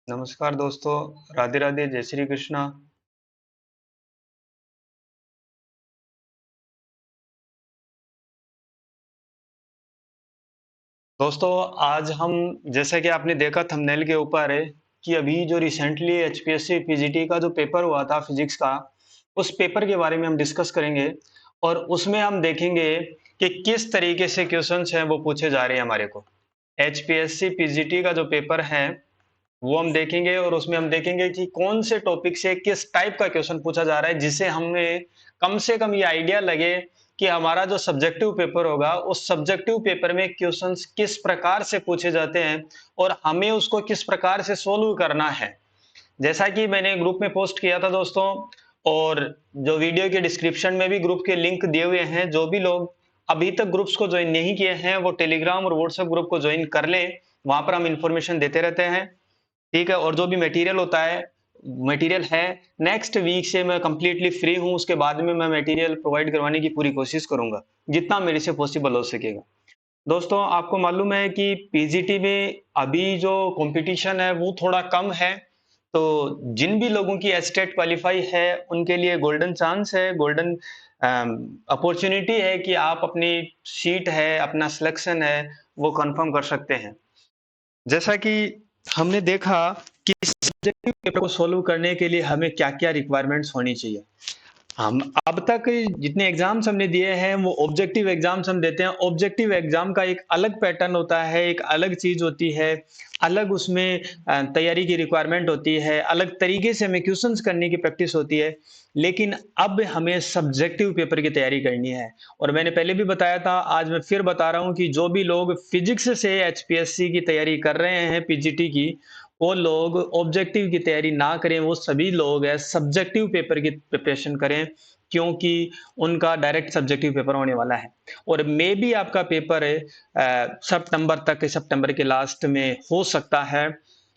नमस्कार दोस्तों, राधे राधे, जय श्री कृष्णा। दोस्तों, आज हम जैसा कि आपने देखा थंबनेल के ऊपर है कि अभी जो रिसेंटली एचपीएससी पीजीटी का जो पेपर हुआ था फिजिक्स का, उस पेपर के बारे में हम डिस्कस करेंगे और उसमें हम देखेंगे कि किस तरीके से क्वेश्चंस हैं वो पूछे जा रहे हैं हमारे को। एचपीएससी पीजीटी का जो पेपर है वो हम देखेंगे और उसमें हम देखेंगे कि कौन से टॉपिक से किस टाइप का क्वेश्चन पूछा जा रहा है जिससे हमें कम से कम ये आइडिया लगे कि हमारा जो सब्जेक्टिव पेपर होगा उस सब्जेक्टिव पेपर में क्वेश्चंस किस प्रकार से पूछे जाते हैं और हमें उसको किस प्रकार से सोल्व करना है। जैसा कि मैंने ग्रुप में पोस्ट किया था दोस्तों, और जो वीडियो के डिस्क्रिप्शन में भी ग्रुप के लिंक दिए हुए हैं, जो भी लोग अभी तक ग्रुप्स को ज्वाइन नहीं किए हैं वो टेलीग्राम और व्हाट्सएप ग्रुप को ज्वाइन कर लें। वहां पर हम इंफॉर्मेशन देते रहते हैं। ठीक है, और जो भी मटेरियल होता है, मटेरियल है, नेक्स्ट वीक से मैं कंप्लीटली फ्री हूं, उसके बाद में मैं मटेरियल प्रोवाइड करवाने की पूरी कोशिश करूंगा जितना मेरे से पॉसिबल हो सकेगा। दोस्तों, आपको मालूम है कि पीजीटी में अभी जो कंपटीशन है वो थोड़ा कम है, तो जिन भी लोगों की एस्टेट क्वालिफाई है उनके लिए गोल्डन चांस है, गोल्डन अपॉर्चुनिटी है कि आप अपनी सीट है, अपना सिलेक्शन है, वो कंफर्म कर सकते हैं। जैसा कि हमने देखा कि सब्जेक्टिव पेपर को सॉल्व करने के लिए हमें क्या-क्या रिक्वायरमेंट्स होनी चाहिए। हम अब तक जितने एग्जाम्स हमने दिए हैं वो ऑब्जेक्टिव एग्जाम्स हम देते हैं। ऑब्जेक्टिव एग्जाम का एक अलग पैटर्न होता है, एक अलग चीज होती है, अलग उसमें तैयारी की रिक्वायरमेंट होती है, अलग तरीके से हमें क्वेश्चंस करने की प्रैक्टिस होती है। लेकिन अब हमें सब्जेक्टिव पेपर की तैयारी करनी है, और मैंने पहले भी बताया था, आज मैं फिर बता रहा हूं कि जो भी लोग फिजिक्स से एचपीएससी की तैयारी कर रहे हैं पीजीटी की, वो लोग ऑब्जेक्टिव की तैयारी ना करें, वो सभी लोग है सब्जेक्टिव पेपर की प्रिपरेशन करें, क्योंकि उनका डायरेक्ट सब्जेक्टिव पेपर होने वाला है। और मे बी आपका पेपर सितंबर तक, सितंबर के लास्ट में हो सकता है।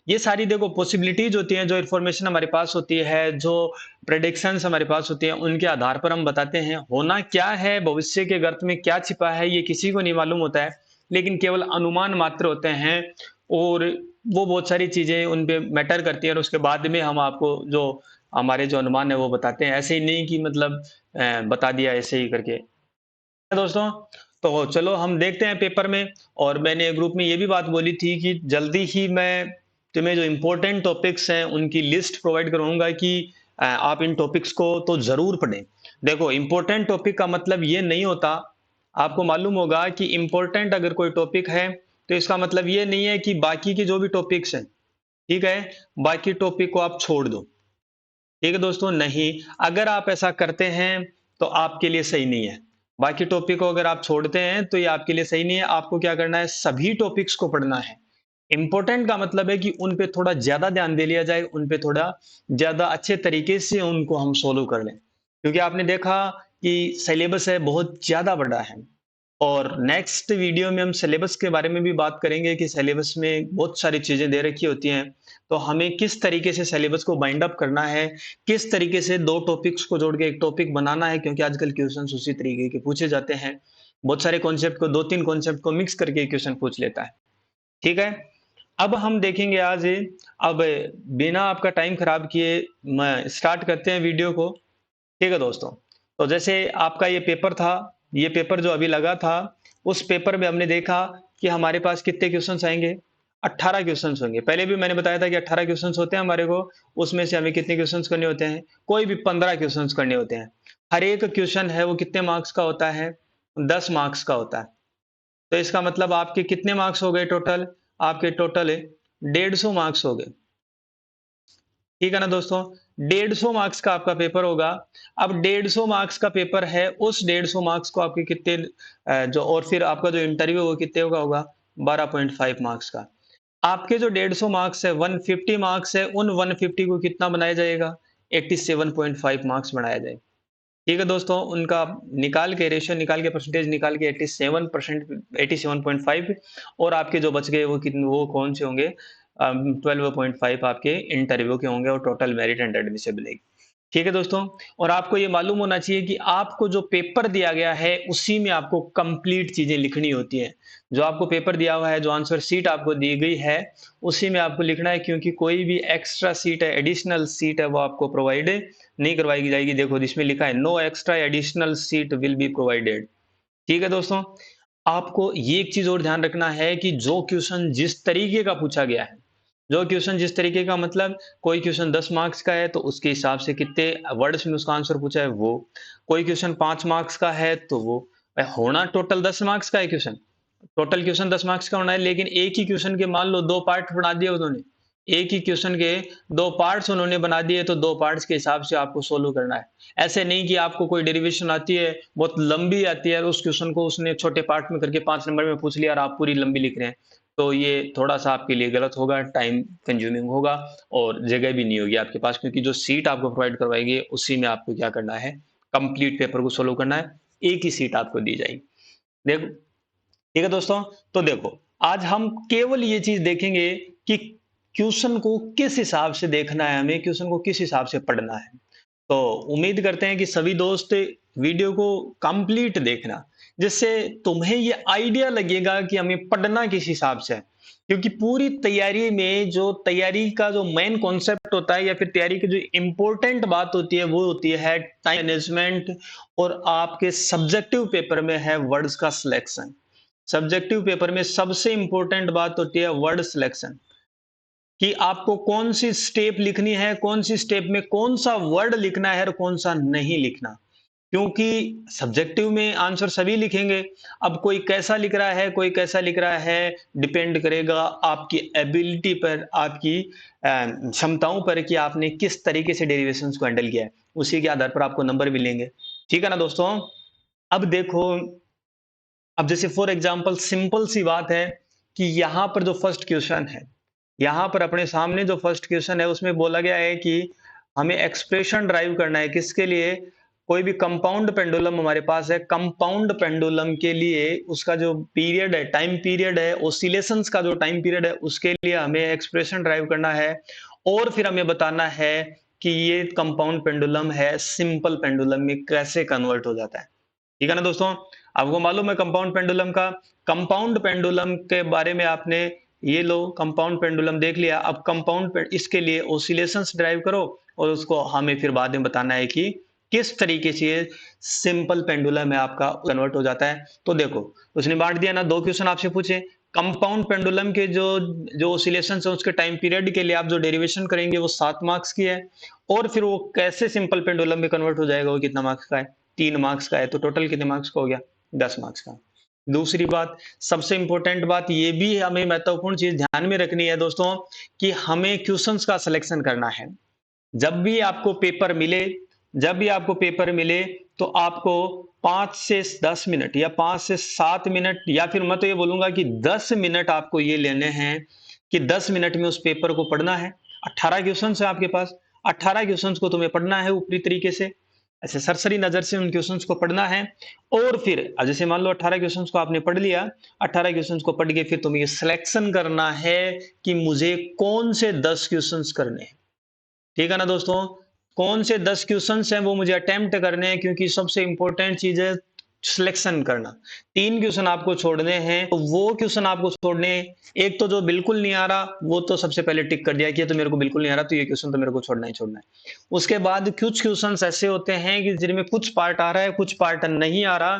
ये सारी देखो पॉसिबिलिटीज होती हैं, जो इन्फॉर्मेशन हमारे पास होती है, जो प्रेडिक्शंस हमारे पास होती हैं, उनके आधार पर हम बताते हैं। होना क्या है, भविष्य के गर्त में क्या छिपा है, ये किसी को नहीं मालूम होता है, लेकिन केवल अनुमान मात्र होते हैं। और वो बहुत सारी चीजें उन पे मैटर करती है, और उसके बाद में हम आपको जो हमारे जो अनुमान है वो बताते हैं। ऐसे ही नहीं कि मतलब बता दिया ऐसे ही करके। दोस्तों, तो चलो हम देखते हैं पेपर में। और मैंने ग्रुप में ये भी बात बोली थी कि जल्दी ही मैं तुम्हें जो इम्पोर्टेंट टॉपिक्स हैं उनकी लिस्ट प्रोवाइड करवाऊंगा कि आप इन टॉपिक्स को तो जरूर पढ़ें। देखो, इम्पोर्टेंट टॉपिक का मतलब ये नहीं होता, आपको मालूम होगा कि इम्पोर्टेंट अगर कोई टॉपिक है तो इसका मतलब ये नहीं है कि बाकी के जो भी टॉपिक्स हैं, ठीक है, बाकी टॉपिक को आप छोड़ दो। ठीक है दोस्तों, नहीं, अगर आप ऐसा करते हैं तो आपके लिए सही नहीं है। बाकी टॉपिक को अगर आप छोड़ते हैं तो ये आपके लिए सही नहीं है। आपको क्या करना है, सभी टॉपिक्स को पढ़ना है। इंपॉर्टेंट का मतलब है कि उन पे थोड़ा ज्यादा ध्यान दे लिया जाए, उन पे थोड़ा ज्यादा अच्छे तरीके से उनको हम सोल्व कर लें, क्योंकि आपने देखा कि सिलेबस है बहुत ज्यादा बड़ा है। और नेक्स्ट वीडियो में हम सिलेबस के बारे में भी बात करेंगे कि सिलेबस में बहुत सारी चीजें दे रखी होती हैं, तो हमें किस तरीके से सिलेबस को बाइंड अप करना है, किस तरीके से दो टॉपिक्स को जोड़ के एक टॉपिक बनाना है, क्योंकि आजकल क्वेश्चंस उसी तरीके के पूछे जाते हैं। बहुत सारे कॉन्सेप्ट को, दो तीन कॉन्सेप्ट को मिक्स करके क्वेश्चन पूछ लेता है। ठीक है, अब हम देखेंगे आज, अब बिना आपका टाइम खराब किए मैं स्टार्ट करते हैं वीडियो को। ठीक है दोस्तों, तो जैसे आपका ये पेपर था, ये पेपर जो अभी लगा था, उस पेपर में हमने देखा कि हमारे पास कितने क्वेश्चंस आएंगे, 18 क्वेश्चंस होंगे। पहले भी मैंने बताया था कि 18 क्वेश्चंस होते हैं हमारे को, उसमें से हमें कितने क्वेश्चंस करने होते हैं, कोई भी 15 क्वेश्चंस करने होते हैं। हर एक क्वेश्चन है वो कितने मार्क्स का होता है, 10 मार्क्स का होता है। तो इसका मतलब आपके कितने मार्क्स हो गए टोटल, आपके टोटल 150 मार्क्स हो गए। ठीक है ना दोस्तों, 150 मार्क्स का आपका पेपर होगा। अब 150 मार्क्स का पेपर है, उस 150 मार्क्स को आपके कितने जो, और फिर आपका जो इंटरव्यू वो कितने का होगा, 12.5 मार्क्स का। आपके जो 150 मार्क्स है, 150 मार्क्स है, उन 150 को कितना बनाया जाएगा, 87.5 मार्क्स बनाया जाएगा। ठीक है दोस्तों, उनका निकाल के रेशियो निकाल के परसेंटेज निकाल के 87%, 87.5, और आपके जो बच गए वो कितने, वो कौन से होंगे, 12.5 आपके इंटरव्यू के होंगे, और टोटल मेरिट एंड एडमिसिबल। ठीक है दोस्तों। और आपको ये मालूम होना चाहिए कि आपको जो पेपर दिया गया है उसी में आपको कंप्लीट चीजें लिखनी होती हैं। जो आपको पेपर दिया हुआ है, जो आंसर शीट आपको दी गई है, उसी में आपको लिखना है, क्योंकि कोई भी एक्स्ट्रा सीट है, एडिशनल सीट है, वो आपको प्रोवाइड नहीं करवाई जाएगी। देखो जिसमें लिखा है no extra additional seat will be provided. ठीक है दोस्तों। आपको ये एक चीज और ध्यान रखना है कि जो क्वेश्चन जिस तरीके का पूछा गया है, जो क्वेश्चन जिस तरीके का मतलब कोई क्वेश्चन 10 मार्क्स का है तो उसके हिसाब से कितने वर्ड्स में उसका आंसर पूछा है वो, कोई क्वेश्चन 5 मार्क्स का है तो वो होना टोटल 10 मार्क्स का है क्वेश्चन, टोटल क्वेश्चन 10 मार्क्स का होना है, लेकिन एक ही क्वेश्चन के मान लो दो पार्ट बना दिए उन्होंने, एक ही क्वेश्चन के दो पार्ट्स उन्होंने बना दिए, तो दो पार्ट्स के हिसाब से आपको सोल्व करना है। ऐसे नहीं कि आपको कोई डेरिवेशन आती है, बहुत लंबी आती है, उस क्वेश्चन को उसने छोटे पार्ट में करके 5 नंबर में पूछ लिया और आप पूरी लंबी लिख रहे हैं, तो ये थोड़ा-सा आपके लिए गलत होगा, टाइम कंज्यूमिंग होगा और जगह भी नहीं होगी आपके पास, क्योंकि जो सीट आपको प्रोवाइड करवाएगी उसी में आपको क्या करना है, कंप्लीट पेपर को सोल्व करना है, एक ही सीट आपको दी जाएगी। देखो, ठीक है दोस्तों। तो देखो, आज हम केवल ये चीज देखेंगे कि क्वेश्चन को किस हिसाब से देखना है, हमें क्वेश्चन को किस हिसाब से पढ़ना है। तो उम्मीद करते हैं कि सभी दोस्त वीडियो को कंप्लीट देखना, जिससे तुम्हें ये आइडिया लगेगा कि हमें पढ़ना किस हिसाब से है। क्योंकि पूरी तैयारी में जो तैयारी का जो मेन कॉन्सेप्ट होता है, या फिर तैयारी की जो इंपॉर्टेंट बात होती है, वो होती है टाइम मैनेजमेंट, और आपके सब्जेक्टिव पेपर में है वर्ड्स का सिलेक्शन। सब्जेक्टिव पेपर में सबसे इंपॉर्टेंट बात होती है वर्ड सिलेक्शन, कि आपको कौन सी स्टेप लिखनी है, कौन सी स्टेप में कौन सा वर्ड लिखना है और कौन सा नहीं लिखना। क्योंकि सब्जेक्टिव में आंसर सभी लिखेंगे, अब कोई कैसा लिख रहा है, कोई कैसा लिख रहा है, डिपेंड करेगा आपकी एबिलिटी पर, आपकी क्षमताओं पर, कि आपने किस तरीके से डेरिवेशंस को हैंडल किया है, उसी के आधार पर आपको नंबर मिलेंगे। ठीक है ना दोस्तों। अब देखो, अब जैसे फॉर एग्जांपल सिंपल सी बात है कि यहां पर जो फर्स्ट क्वेश्चन है, यहां पर अपने सामने जो फर्स्ट क्वेश्चन है उसमें बोला गया है कि हमें एक्सप्रेशन ड्राइव करना है, किसके लिए, कोई भी कंपाउंड पेंडुलम हमारे पास है, कंपाउंड पेंडुलम के लिए उसका जो पीरियड है, टाइम पीरियड है, ओसिलेशंस का जो टाइम पीरियड है, उसके लिए हमें एक्सप्रेशन ड्राइव करना है। और फिर हमें बताना है कि ये कंपाउंड पेंडुलम है सिंपल पेंडुलम में कैसे कन्वर्ट हो जाता है। ठीक है ना दोस्तों। आपको मालूम है कंपाउंड पेंडुलम का, कंपाउंड पेंडुलम के बारे में आपने ये लो कंपाउंड पेंडुलम देख लिया। अब कंपाउंड इसके लिए ओसिलेशंस ड्राइव करो, और उसको हमें फिर बाद में बताना है कि किस तरीके से सिंपल पेंडुलम है आपका कन्वर्ट हो जाता है। तो देखो, उसने बांट दिया ना, दो क्वेश्चन आपसे पूछे, कंपाउंड पेंडुलम के जो जो ओसिलेशंस है उसके टाइम पीरियड के लिए आप जो डेरिवेशन करेंगे वो 7 मार्क्स की है, और फिर वो कैसे सिंपल पेंडुलम में कन्वर्ट हो जाएगा वो कितना मार्क्स का है, 3 मार्क्स का है, तो टोटल कितने मार्क्स का हो गया, 10 मार्क्स का। दूसरी बात, सबसे इंपॉर्टेंट बात ये भी हमें महत्वपूर्ण चीज ध्यान में रखनी है दोस्तों, कि हमें क्वेश्चंस का सिलेक्शन करना है। जब भी आपको पेपर मिले, जब भी आपको पेपर मिले, तो आपको 5 से 10 मिनट या 5 से 7 मिनट, या फिर मैं तो ये बोलूंगा कि 10 मिनट आपको ये लेने हैं कि 10 मिनट में उस पेपर को पढ़ना है। 18 क्वेश्चन है आपके पास, 18 क्वेश्चन को तुम्हें पढ़ना है ऊपरी तरीके से, ऐसे सरसरी नजर से उन क्वेश्चंस को पढ़ना है। और फिर जैसे मान लो 18 क्वेश्चंस को आपने पढ़ लिया, 18 क्वेश्चंस को पढ़ के फिर तुम्हें ये सिलेक्शन करना है कि मुझे कौन से 10 क्वेश्चंस करने हैं। ठीक है ना दोस्तों। कौन से 10 क्वेश्चंस हैं वो मुझे अटेम्प्ट करने हैं, क्योंकि सबसे इंपॉर्टेंट चीज है सिलेक्शन करना। 3 क्वेश्चन आपको छोड़ने हैं, तो वो क्वेश्चन आपको छोड़ने हैं। एक तो जो बिल्कुल नहीं आ रहा वो तो सबसे पहले टिक कर दिया कि ये तो मेरे को बिल्कुल नहीं आ रहा, तो ये क्वेश्चन तो मेरे को छोड़ना ही छोड़ना है। उसके बाद कुछ क्वेश्चन ऐसे होते हैं कि जिनमें कुछ पार्ट आ रहा है, कुछ पार्ट नहीं आ रहा,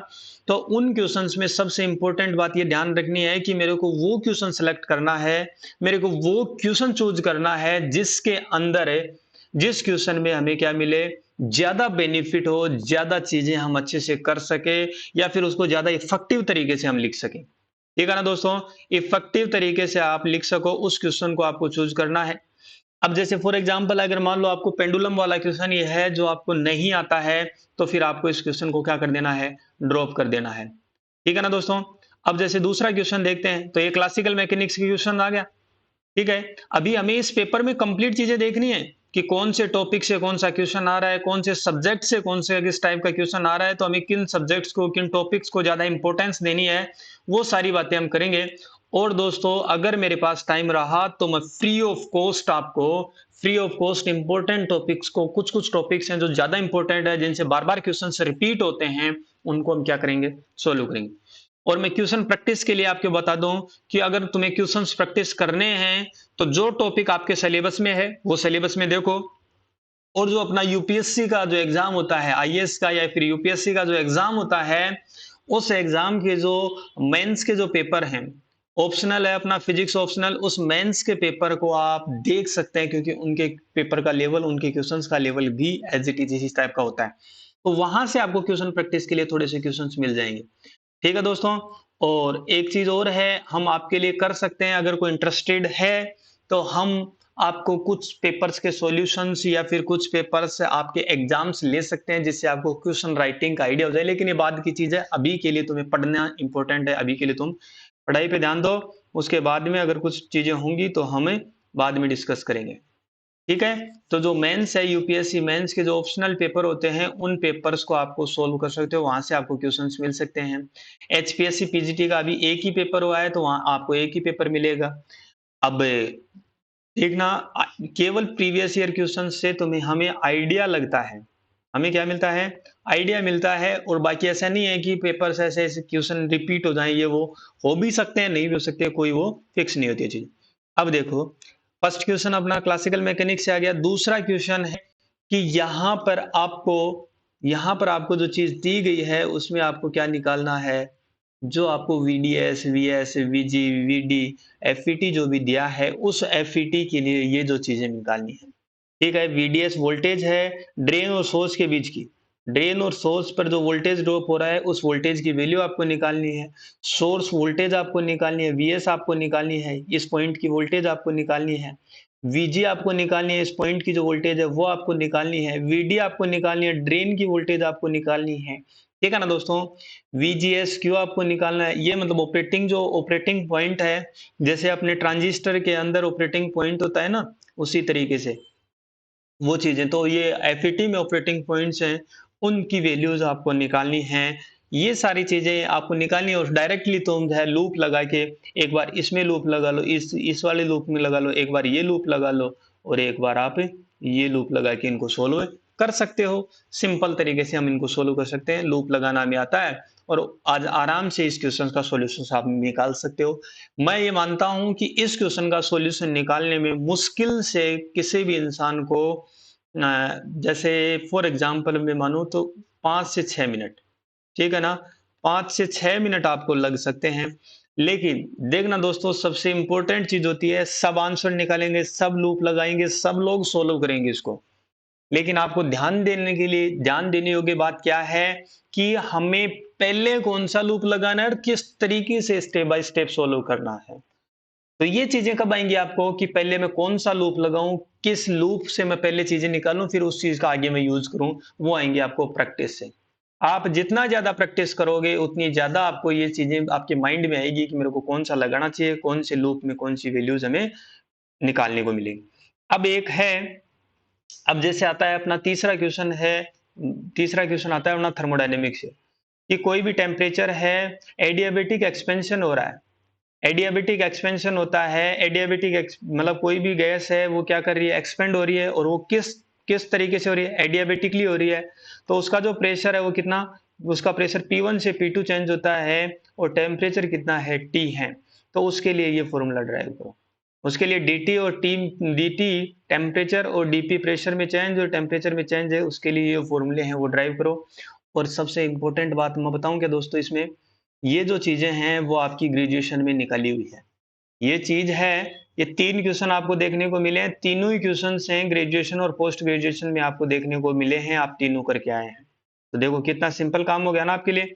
तो उन क्वेश्चंस में सबसे इंपॉर्टेंट बात ये ध्यान रखनी है कि मेरे को वो क्वेश्चन सेलेक्ट करना है, मेरे को वो क्वेश्चन चूज करना है जिसके अंदर, जिस क्वेश्चन में हमें क्या मिले, ज्यादा बेनिफिट हो, ज्यादा चीजें हम अच्छे से कर सके, या फिर उसको ज्यादा इफेक्टिव तरीके से हम लिख सकें। ठीक है ना दोस्तों। इफेक्टिव तरीके से आप लिख सको उस क्वेश्चन को आपको चूज करना है। अब जैसे फॉर एग्जांपल अगर मान लो आपको पेंडुलम वाला क्वेश्चन ये है जो आपको नहीं आता है, तो फिर आपको इस क्वेश्चन को क्या कर देना है, ड्रॉप कर देना है। ठीक है ना दोस्तों। अब जैसे दूसरा क्वेश्चन देखते हैं, तो ये क्लासिकल मैकेनिक्स की क्वेश्चन आ गया। ठीक है। अभी हमें इस पेपर में कंप्लीट चीजें देखनी है कि कौन से टॉपिक से कौन सा क्वेश्चन आ रहा है, कौन से सब्जेक्ट से कौन से किस टाइप का क्वेश्चन आ रहा है, तो हमें किन सब्जेक्ट्स को, किन टॉपिक्स को ज्यादा इंपॉर्टेंस देनी है, वो सारी बातें हम करेंगे। और दोस्तों अगर मेरे पास टाइम रहा तो मैं free of cost important topics को, कुछ कुछ टॉपिक्स हैं जो ज्यादा इंपॉर्टेंट है, जिनसे बार बार क्वेश्चन रिपीट होते हैं, उनको हम क्या करेंगे, सोल्व करेंगे। और मैं क्वेश्चन प्रैक्टिस के लिए आपको बता दूं कि अगर तुम्हें क्वेश्चंस प्रैक्टिस करने हैं तो जो टॉपिक आपके सिलेबस में है वो सिलेबस में देखो, और जो अपना यूपीएससी का जो एग्जाम होता है, आईएएस का या फिर यूपीएससी का जो एग्जाम होता है, उस एग्जाम के जो मेंस के जो पेपर हैं, ऑप्शनल है अपना फिजिक्स ऑप्शनल, उस मेंस के पेपर को आप देख सकते हैं, क्योंकि उनके पेपर का लेवल, उनके क्वेश्चंस का लेवल भी एज इट इज इस टाइप का होता है। तो वहां से आपको क्वेश्चन प्रैक्टिस के लिए थोड़े से क्वेश्चंस मिल जाएंगे। ठीक है दोस्तों। और एक चीज और है, हम आपके लिए कर सकते हैं, अगर कोई इंटरेस्टेड है तो हम आपको कुछ पेपर्स के सॉल्यूशंस या फिर कुछ पेपर्स आपके एग्जाम्स ले सकते हैं, जिससे आपको क्वेश्चन राइटिंग का आइडिया हो जाए। लेकिन ये बाद की चीज है, अभी के लिए तुम्हें पढ़ना इंपॉर्टेंट है, अभी के लिए तुम पढ़ाई पे ध्यान दो। उसके बाद में अगर कुछ चीजें होंगी तो हमें बाद में डिस्कस करेंगे। ठीक है। तो जो मेंस है, यूपीएससी मेंस के जो ऑप्शनल पेपर होते हैं, उन पेपर्स को आपको सोल्व कर सकते हो, वहां से आपको क्वेश्चंस मिल सकते हैं। एचपीएससी पीजीटी का अभी एक ही पेपर हुआ है, तो वहां आपको एक ही पेपर मिलेगा। अब देखना, केवल प्रीवियस ईयर क्वेश्चन से तुम्हें हमें आइडिया लगता है, हमें क्या मिलता है, आइडिया मिलता है। और बाकी ऐसा नहीं है कि पेपर्स ऐसे ऐसे क्वेश्चन रिपीट हो जाएं, ये वो हो भी सकते हैं, नहीं भी हो सकते, कोई वो फिक्स नहीं होती है चीज। अब देखो, फर्स्ट क्वेश्चन अपना क्लासिकल मैकेनिक्स से आ गया। दूसरा क्वेश्चन है कि यहाँ पर आपको जो चीज दी गई है उसमें आपको क्या निकालना है, जो आपको VDS, VS, VG, VD, FET जो भी दिया है, उस एफईटी के लिए ये जो चीजें निकालनी है। ठीक है। वीडीएस वोल्टेज है ड्रेन और सोर्स के बीच की, ड्रेन और सोर्स पर जो वोल्टेज ड्रॉप हो रहा है उस वोल्टेज की वैल्यू आपको निकालनी है। सोर्स वोल्टेज आपको निकालनी है, वीएस आपको निकालनी है, इस पॉइंट की वोल्टेज आपको निकालनी है। वीजी आपको निकालनी है, इस पॉइंट की जो वोल्टेज है वो आपको निकालनी है। वीडी आपको निकालनी है, ड्रेन की वोल्टेज आपको निकालनी है। ठीक है ना दोस्तों। वीजीएस क्यू आपको निकालना है, ये मतलब ऑपरेटिंग पॉइंट है, जैसे अपने ट्रांजिस्टर के अंदर ऑपरेटिंग पॉइंट होता है ना, उसी तरीके से वो चीजें। तो ये एफईटी में ऑपरेटिंग पॉइंट्स हैं, उनकी वैल्यूज आपको निकालनी है। ये सारी चीजें आपको निकालनी है, और डायरेक्टली तुम जो है लूप लगा के, एक बार इसमें लूप लगा लो, इस वाले लूप में लगा लो, एक बार ये लूप लगा लो, और एक बार आप ये लूप लगा के इनको सोल्व कर सकते हो। सिंपल तरीके से हम इनको सोल्व कर सकते हैं, लूप लगाना हमें आता है, और आज आराम से इस क्वेश्चन का सॉल्यूशन आप निकाल सकते हो। मैं ये मानता हूं कि इस क्वेश्चन का सॉल्यूशन निकालने में मुश्किल से किसी भी इंसान को जैसे फॉर एग्जांपल मैं मानूं तो 5 से 6 मिनट, ठीक है ना, 5 से 6 मिनट आपको लग सकते हैं। लेकिन देखना दोस्तों, सबसे इंपॉर्टेंट चीज होती है, सब आंसर निकालेंगे, सब लूप लगाएंगे, सब लोग सोल्व करेंगे इसको। लेकिन आपको ध्यान देने योग्य बात क्या है कि हमें पहले कौन सा लूप लगाना है और किस तरीके से स्टेप बाय स्टेप सोल्व करना है। तो ये चीजें कब आएंगी आपको कि पहले मैं कौन सा लूप लगाऊं, किस लूप से मैं पहले चीजें निकालूं, फिर उस चीज का आगे मैं यूज करूं, वो आएंगे आपको प्रैक्टिस से। आप जितना ज्यादा प्रैक्टिस करोगे उतनी ज्यादा आपको ये चीजें आपके माइंड में आएगी कि मेरे को कौन सा लगाना चाहिए, कौन से लूप में कौन सी वैल्यूज हमें निकालने को मिलेगी। अब एक है, अब जैसे आता है अपना तीसरा क्वेश्चन आता है अपना थर्मोडायनेमिक्स से, कि कोई भी टेम्परेचर है, एडियाबेटिक एक्सपेंशन हो रहा है, एडियाबेटिक एक्सपेंशन होता है, मतलब कोई भी गैस है वो क्या कर रही है, एक्सपेंड हो रही है, और वो किस किस तरीके से हो रही है, एडियाबेटिकली हो रही है। तो उसका जो प्रेशर है वो कितना, उसका प्रेशर P1 से P2 चेंज होता है, और टेम्परेचर कितना है, T है। तो उसके लिए ये फॉर्मूला ड्राइव करो। उसके लिए dt टेम्परेचर, और dp प्रेशर में चेंज और टेम्परेचर में चेंज है, उसके लिए ये फॉर्मूले हैं वो ड्राइव करो। और सबसे इंपॉर्टेंट बात मैं बताऊं क्या दोस्तों, इसमें ये जो चीजें हैं वो आपकी ग्रेजुएशन में निकली हुई है, ये चीज है। ये 3 क्वेश्चन आपको देखने को मिले हैं, तीनों ही क्वेश्चन हैं ग्रेजुएशन और पोस्ट ग्रेजुएशन में आपको देखने को मिले हैं, आप तीनों करके आए हैं। तो देखो कितना सिंपल काम हो गया ना आपके लिए।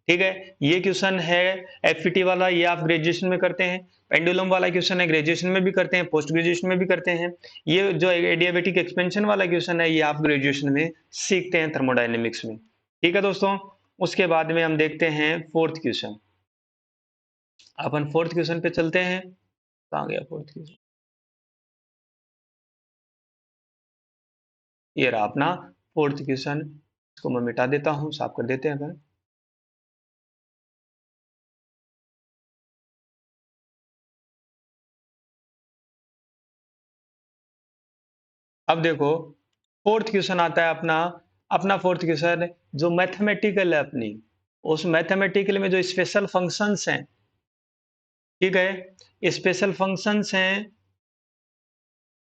ठीक है। ये क्वेश्चन है एफईटी वाला, ये आप ग्रेजुएशन में करते हैं। पेंडुलम वाला क्वेश्चन है, ग्रेजुएशन में भी करते हैं, पोस्ट ग्रेजुएशन में भी करते हैं। ये जो एडियाबेटिक एक्सपेंशन वाला क्वेश्चन है, ये आप ग्रेजुएशन में सीखते हैं थर्मोडायनेमिक्स में। ठीक है दोस्तों। उसके बाद में हम देखते हैं फोर्थ क्वेश्चन। अपन फोर्थ क्वेश्चन पे चलते हैं। कहाँ गया फोर्थ क्वेश्चन, ये रहा अपना फोर्थ क्वेश्चन। इसको मैं मिटा देता हूँ, साफ कर देते हैं अपन। अब देखो फोर्थ क्वेश्चन आता है अपना अपना फोर्थ क्वेश्चन जो मैथमेटिकल है अपनी, उस मैथमेटिकल में जो स्पेशल फंक्शंस हैं, ठीक है, स्पेशल फंक्शंस हैं।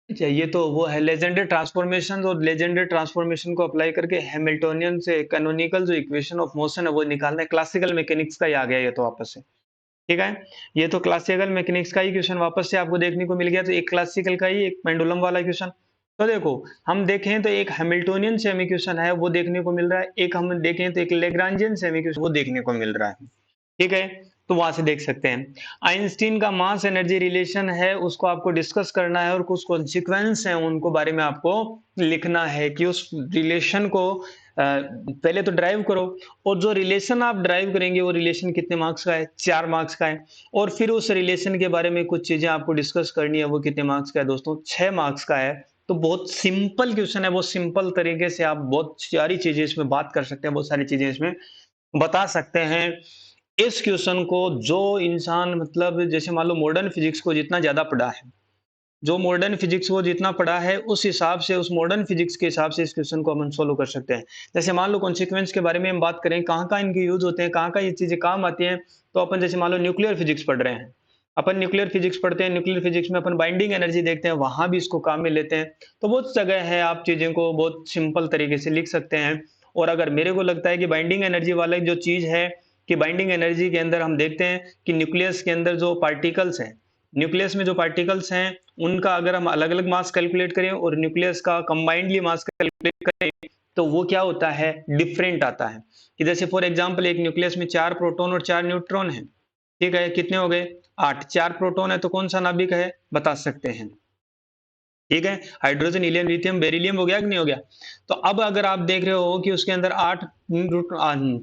अच्छा, ये तो वो है लेजेंडरी ट्रांसफॉर्मेशन, और लेजेंडरी ट्रांसफॉर्मेशन को अप्लाई करके हैमिल्टोनियन से कैनोनिकल जो इक्वेशन ऑफ मोशन है वो निकालना है। क्लासिकल मैकेनिक्स का ही आ गया ये तो वापस से, ठीक है। ये तो क्लासिकल मैकेनिक्स का ही क्वेश्चन वापस से आपको देखने को मिल गया, तो एक क्लासिकल का ही, एक पेंडुलम वाला क्वेश्चन। तो देखो हम देखें तो एक हैमिल्टोनियन सेमी क्वेश्चन है वो देखने को मिल रहा है, एक हम देखें तो एक लेग्रांजियन सेमी क्वेश्चन वो देखने को मिल रहा है, ठीक है। तो वहां से देख सकते हैं आइंस्टीन का मास एनर्जी रिलेशन है, उसको आपको डिस्कस करना है, और कुछ कॉन्सिक्वेंस हैं उनको बारे में आपको लिखना है कि उस रिलेशन को पहले तो ड्राइव करो, और जो रिलेशन आप ड्राइव करेंगे वो रिलेशन कितने मार्क्स का है, 4 मार्क्स का है। और फिर उस रिलेशन के बारे में कुछ चीजें आपको डिस्कस करनी है, वो कितने मार्क्स का है दोस्तों, 6 मार्क्स का है। तो बहुत सिंपल क्वेश्चन है, बहुत सिंपल तरीके से आप बहुत सारी चीजें इसमें बात कर सकते हैं, बहुत सारी चीजें इसमें बता सकते हैं। इस क्वेश्चन को जो इंसान मतलब जैसे मान लो मॉडर्न फिजिक्स को जितना ज्यादा पढ़ा है, जो मॉडर्न फिजिक्स को जितना पढ़ा है उस हिसाब से, उस मॉडर्न फिजिक्स के हिसाब से इस क्वेश्चन को हम सोल्व कर सकते हैं। जैसे मान लो कॉन्सिक्वेंस के बारे में हम बात करें, कहाँ कहाँ इनके यूज होते हैं, कहाँ कहाँ ये चीजें काम आती हैं। तो अपन जैसे मान लो न्यूक्लियर फिजिक्स पढ़ रहे हैं, अपन न्यूक्लियर फिजिक्स पढ़ते हैं, न्यूक्लियर फिजिक्स में अपन बाइंडिंग एनर्जी देखते हैं, वहां भी इसको काम में लेते हैं। तो बहुत जगह है आप चीजें को बहुत सिंपल तरीके से लिख सकते हैं। और अगर मेरे को लगता है कि बाइंडिंग एनर्जी वाला जो चीज है, कि बाइंडिंग एनर्जी के अंदर हम देखते हैं कि न्यूक्लियस के अंदर जो पार्टिकल्स हैं, न्यूक्लियस में जो पार्टिकल्स हैं उनका अगर हम अलग अलग मास कैलकुलेट करें और न्यूक्लियस का कंबाइंडली मास कैलकुलेट करें, तो वो क्या होता है, डिफरेंट आता है। कि जैसे फॉर एग्जांपल एक न्यूक्लियस में 4 प्रोटॉन और 4 न्यूट्रॉन है, ठीक है, कितने हो गए, 8। 4 प्रोटॉन है तो कौन सा नाभिक है बता सकते हैं, ठीक है, हाइड्रोजन, हीलियम, लिथियम, बेरिलियम हो गया कि नहीं हो गया। तो अब अगर आप देख रहे हो कि उसके अंदर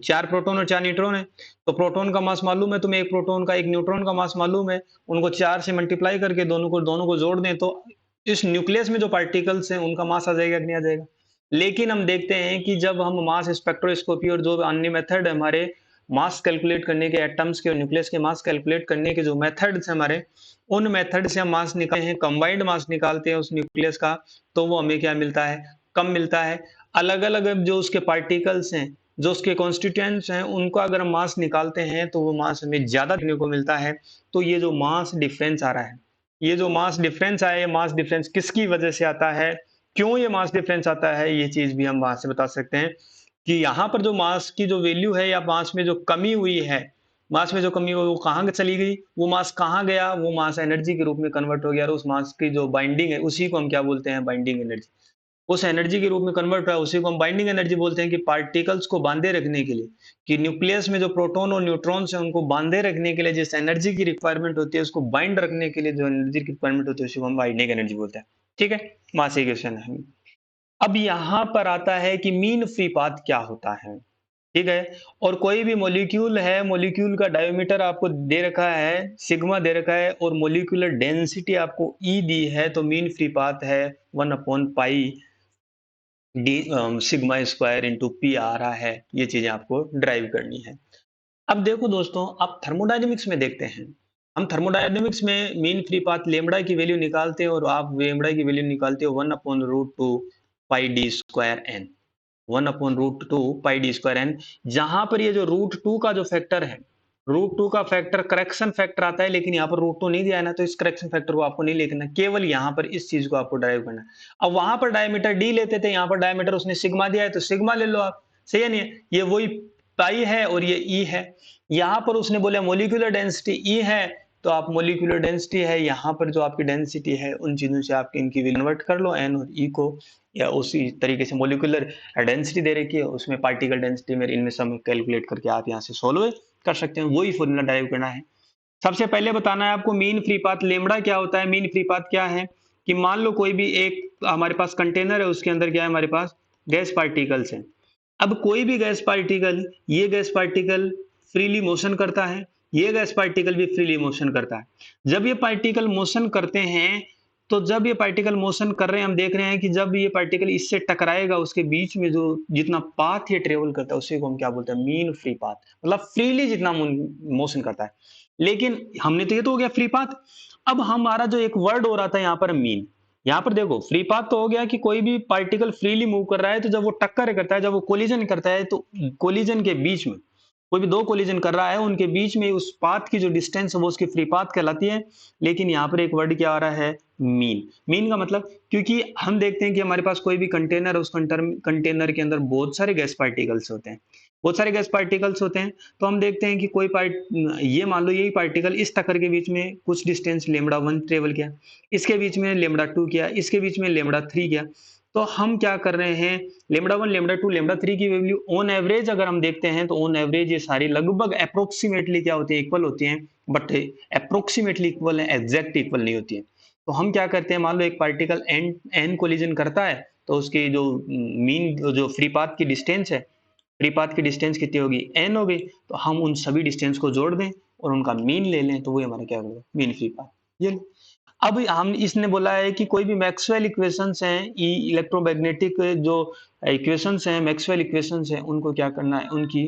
4 प्रोटॉन और 4 न्यूट्रॉन है, तो प्रोटॉन का मास मालूम है तुम्हें, एक प्रोटॉन का एक न्यूट्रॉन का मास मालूम है, उनको 4 से मल्टीप्लाई करके दोनों को जोड़ दें तो इस न्यूक्लियस में जो पार्टिकल्स हैं उनका मास आ जाएगा कि नहीं आ जाएगा। लेकिन हम देखते हैं कि जब हम मास स्पेक्ट्रोस्कोपी और जो अन्य मेथड है हमारे मास कैलकुलेट करने के, एटम्स के और न्यूक्लियस के मास कैलकुलेट करने के जो मेथड्स हैं हमारे, उन मेथड से हम मास निकालते हैं, कंबाइंड मास निकालते हैं उस न्यूक्लियस का, तो वो हमें क्या मिलता है, कम मिलता है। अलग अलग जो उसके पार्टिकल्स हैं, जो उसके कॉन्स्टिट्यूएंट्स हैं, उनका अगर हम मास निकालते हैं तो वो मास हमें ज्यादा देखने को मिलता है। तो ये जो मास डिफरेंस आ रहा है, ये जो मास डिफरेंस आया है, मास डिफरेंस किसकी वजह से आता है, क्यों ये मास डिफरेंस आता है, ये चीज भी हम वहां से बता सकते हैं। कि यहाँ पर जो मास की जो वैल्यू है या मास में जो कमी हुई है, मास में जो कमी हुई वो कहाँ चली गई, वो मास कहाँ गया, वो मास एनर्जी के रूप में कन्वर्ट हो गया, और उस मास की जो बाइंडिंग है उसी को हम क्या बोलते हैं, बाइंडिंग एनर्जी। उस एनर्जी के रूप में कन्वर्ट हुआ है उसी को हम बाइंडिंग एनर्जी बोलते हैं। कि पार्टिकल्स को बांधे रखने के लिए, कि न्यूक्लियस में जो प्रोटॉन और न्यूट्रॉन्स हैं उनको बांधे रखने के लिए जिस एनर्जी की रिक्वायरमेंट होती है, उसको बाइंड रखने के लिए जो एनर्जी की रिक्वायरमेंट होती है उसी को हम बाइंडिंग एनर्जी बोलते हैं, ठीक है। मास इक्वेशन है। अब यहाँ पर आता है कि मीन फ्री पाथ क्या होता है, ठीक है। और कोई भी मॉलिक्यूल है, मॉलिक्यूल का डायमीटर आपको दे रखा है, सिग्मा दे रखा है, और मॉलिक्यूलर डेंसिटी आपको ई दी है, तो मीन फ्री पाथ है 1/पाई D sigma square into P आ रहा है। ये चीजें आपको ड्राइव करनी है। अब देखो दोस्तों, आप थर्मोडायनेमिक्स में देखते हैं, हम थर्मोडायनेमिक्स में मीन फ्री पाथ लेमड़ा की वैल्यू निकालते हैं, और आप लेमड़ा की वैल्यू निकालते हो 1/√2 पाई डी स्क्वायर एन, 1/√2 पाई डी स्क्वायर एन। जहां पर ये जो √2 का जो फैक्टर है, √2 का फैक्टर करेक्शन फैक्टर आता है, लेकिन यहाँ पर √2 नहीं दिया है ना, तो इस करेक्शन फैक्टर को आपको नहीं लिखना, केवल यहाँ पर इस चीज को आपको ड्राइव करना है। अब वहां पर डायमीटर डी लेते थे, यहाँ पर डायमीटर उसने सिग्मा दिया है तो सिग्मा ले लो आप, सही है नहीं है? ये वही पाई है और ये ई है। यहाँ पर उसने बोला मोलिकुलर डेंसिटी ई है, तो आप मोलिकुलर डेंसिटी है, यहाँ पर जो आपकी डेंसिटी है उन चीजों से आप इनकी कन्वर्ट कर लो, एन और ई को, या उसी तरीके से मोलिकुलर डेंसिटी दे रखी है उसमें पार्टिकल डेंसिटी में, इनमें सब कैलकुलेट करके आप यहाँ से सोल्व कर सकते हैं, वही फॉर्मूला ड्राइव करना है। सबसे पहले बताना है आपको मीन फ्री पाथ लेमड़ा क्या होता है। मीन फ्री पाथ क्या है, कि मान लो कोई भी एक हमारे पास कंटेनर है, उसके अंदर क्या है, हमारे पास गैस पार्टिकल्स हैं। अब कोई भी गैस पार्टिकल, ये गैस पार्टिकल फ्रीली मोशन करता है, ये गैस पार्टिकल भी फ्रीली मोशन करता है। जब ये पार्टिकल मोशन करते हैं, तो जब ये पार्टिकल मोशन कर रहे हैं, हम देख रहे हैं कि जब ये पार्टिकल इससे टकराएगा, उसके बीच में जो जितना पाथ ये ट्रेवल करता है उसी को हम क्या बोलते हैं, मीन फ्री पाथ, मतलब फ्रीली जितना मोशन करता है। लेकिन हमने तो ये तो हो गया फ्री पाथ। अब हमारा जो एक वर्ड हो रहा था यहाँ पर मीन, यहाँ पर देखो फ्री पाथ तो हो गया कि कोई भी पार्टिकल फ्रीली मूव कर रहा है, तो जब वो टक्कर करता है, जब वो कोलिजन करता है, तो कोलिजन के बीच में कोई भी दो कोलिजन कर रहा है, उनके बीच में उस पाथ की जो डिस्टेंस है वो उसकी फ्री पाथ कहलाती है। लेकिन यहाँ पर एक वर्ड क्या आ रहा है, मीन। मीन का मतलब, क्योंकि हम देखते हैं कि हमारे पास कोई भी कंटेनर है, उस कंटेनर के अंदर बहुत सारे गैस पार्टिकल्स होते हैं, बहुत सारे गैस पार्टिकल्स होते हैं। तो हम देखते हैं कि कोई पार्ट, ये मान लो यही पार्टिकल इस टक्कर के बीच में कुछ डिस्टेंस λ1 ट्रेवल किया, इसके बीच में λ2 किया, इसके बीच में λ3 किया। तो हम क्या कर रहे हैं, λ1 λ2 λ3 की वैल्यू ऑन एवरेज अगर हम देखते हैं, तो ऑन एवरेज ये सारी लगभग अप्रोक्सीमेटली क्या होती है, इक्वल होती हैं। बट अप्रोक्सीमेटली इक्वल है, एग्जैक्ट इक्वल नहीं होती है। तो हम क्या करते हैं, मान लो एक पार्टिकल एन कोलिजन करता है, तो उसकी जो मीन जो फ्री पाथ की डिस्टेंस है, फ्री पाथ की डिस्टेंस कितनी होगी, एन होगी। तो हम उन सभी डिस्टेंस को जोड़ दें और उनका मीन ले लें, तो वो हमारा क्या होगा, मीन फ्री पाथ। ये लो। अब हम इसने बोला है कि कोई भी मैक्सवेल इक्वेशंस हैं, इलेक्ट्रोमैग्नेटिक जो इक्वेशंस हैं, मैक्सवेल इक्वेशंस हैं, उनको क्या करना है, उनकी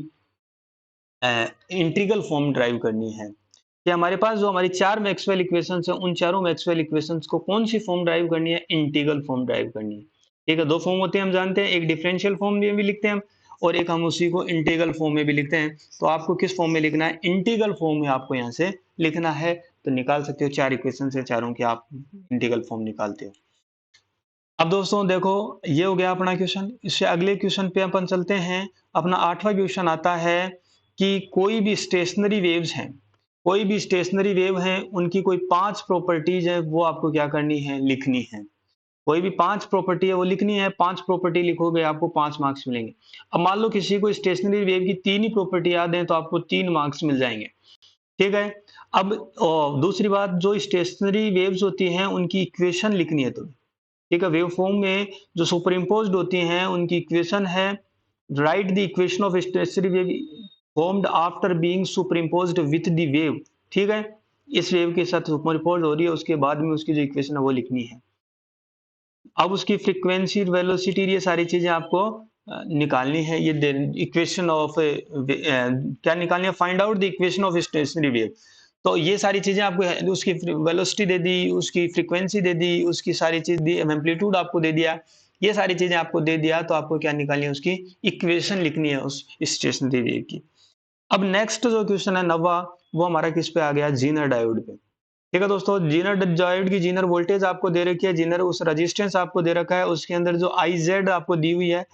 इंटीग्रल फॉर्म ड्राइव करनी है। कि हमारे पास जो हमारी चार मैक्सवेल इक्वेशंस हैं, उन चारों मैक्सवेल इक्वेशंस को कौन सी फॉर्म ड्राइव करनी है, इंटीग्रल फॉर्म ड्राइव करनी है। ठीक है, दो फॉर्म होते हैं हम जानते हैं, एक डिफरेंशियल फॉर्म में भी लिखते हैं हम, और एक हम उसी को इंटीग्रल फॉर्म में भी लिखते हैं। तो आपको किस फॉर्म में लिखना है, इंटीग्रल फॉर्म में आपको यहाँ से लिखना है। तो निकाल सकते हो, चार इक्वेशन से चारों की आप इंटीग्रल फॉर्म निकालते हो। अब दोस्तों देखो, ये हो गया अपना क्वेश्चन। इससे अगले क्वेश्चन पे अपन चलते हैं। अपना 8वां क्वेश्चन आता है कि कोई भी स्टेशनरी वेव्स हैं, कोई भी स्टेशनरी वेव हैं, उनकी कोई 5 प्रॉपर्टीज है, वो आपको क्या करनी है, लिखनी है। कोई भी 5 प्रॉपर्टी है वो लिखनी है, 5 प्रॉपर्टी लिखोगे आपको 5 मार्क्स मिलेंगे। अब मान लो किसी को स्टेशनरी वेव की 3 ही प्रॉपर्टी याद है, तो आपको 3 मार्क्स मिल जाएंगे। ठीक है। अब दूसरी बात, जो स्टेशनरी वेव्स होती हैं उनकी इक्वेशन लिखनी है तुम्हें। ठीक है, वेव फॉर्म में जो सुपर इम्पोज्ड होती हैं उनकी इक्वेशन है, right the equation of stationary wave formed after being super imposed with the wave. ठीक है, इस वेव के साथ सुपर इम्पोज हो रही है, उसके बाद में उसकी जो इक्वेशन है वो लिखनी है। अब उसकी फ्रीक्वेंसी, वेलोसिटी, ये सारी चीजें आपको निकालनी है। ये इक्वेशन ऑफ क्या निकालनी है, find out the equation of stationary wave. तो ये सारी चीजें आपको, उसकी वेलोसिटी दे दी, उसकी फ्रीक्वेंसी दे दी, उसकी सारी चीज दी, एम्पलीट्यूड आपको दे दिया, ये सारी चीजें आपको दे दिया, तो आपको क्या निकालनी है, उसकी इक्वेशन लिखनी है उस स्टेशनरी वेव की। अब नेक्स्ट जो क्वेश्चन है 9वां, वो हमारा किस पे आ गया, जीनर डायोड पे। ठीक है दोस्तों, जीनर डायोड की जीनर वोल्टेज आपको दे रखी है, जीनर उस रेजिस्टेंस आपको दे रखा है, उसके अंदर जो आई जेड आपको दी हुई है।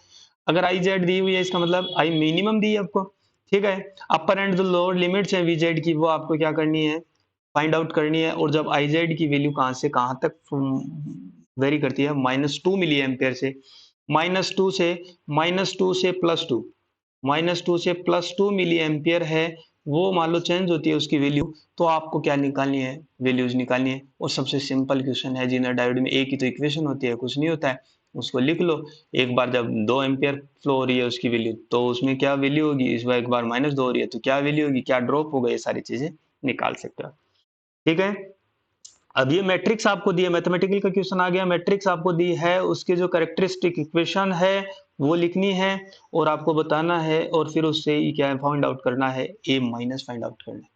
अगर आई जेड दी हुई है, इसका मतलब आई मिनिमम दी है आपको। ठीक है, अपर एंड जो लोअर लिमिट्स है वी जेड की, वो आपको क्या करनी है, फाइंड आउट करनी है। और जब आई जेड की वैल्यू कहां से कहां तक वेरी करती है, -2 मिली एम्पेयर से, -2 से +2, -2 से +2 मिली एम्पियर है, वो मान लो चेंज होती है उसकी वैल्यू, तो आपको क्या निकालनी है, वैल्यूज निकालनी है। और सबसे सिंपल क्वेश्चन है, जीनर डायोड में एक ही तो इक्वेशन होती है, कुछ नहीं होता है, उसको लिख लो। एक बार जब 2 एम्पियर फ्लो हो रही है उसकी वैल्यू, तो उसमें क्या वैल्यू होगी, इस बार एक बार -2 हो रही है तो क्या वैल्यू होगी, क्या ड्रॉप होगा, ये सारी चीजें निकाल सकते हो। ठीक है, अब ये मैट्रिक्स आपको दी है, मैथमेटिकल का क्वेश्चन आ गया, मैट्रिक्स आपको दी है, उसके जो कैरेक्टरिस्टिक इक्वेशन है वो लिखनी है और आपको बताना है, और फिर उससे क्या फाइंड आउट करना है, ए माइनस फाइंड आउट करना है।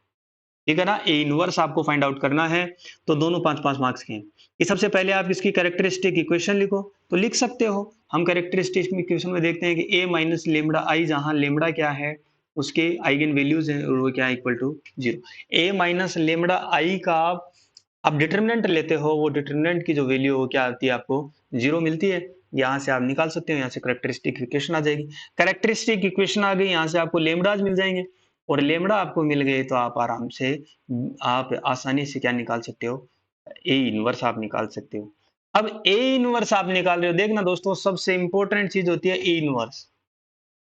ठीक है ना, ए इनवर्स आपको फाइंड आउट करना है। तो दोनों 5-5 मार्क्स के हैं। कि सबसे पहले आप इसकी कैरेक्टरिस्टिक इक्वेशन लिखो, तो लिख सकते हो। हम कैरेक्टरिस्टिक इक्वेशन में देखते हैं कि ए माइनस लेमडा आई, जहां लेमडा क्या है, उसके आइगन वैल्यूज हैं, और वो क्या है, equal to 0। A minus lambda I का आप डिटर्मिनेंट लेते हो, वो डिटर्मिनेंट की जो वैल्यू हो क्या आती है, आपको 0 मिलती है। यहाँ से आप निकाल सकते हो, यहाँ से कैरेक्टरिस्टिक इक्वेशन आ जाएगी। कैरेक्टरिस्टिक इक्वेशन आ गई, यहाँ से आपको लेमडाज मिल जाएंगे, और लेमडा आपको मिल गए तो आप आराम से, आप आसानी से क्या निकाल सकते हो, ए इनवर्स आप निकाल सकते हो। अब ए इनवर्स आप निकाल रहे हो, देखना दोस्तों, सबसे इंपॉर्टेंट चीज होती है ए इनवर्स।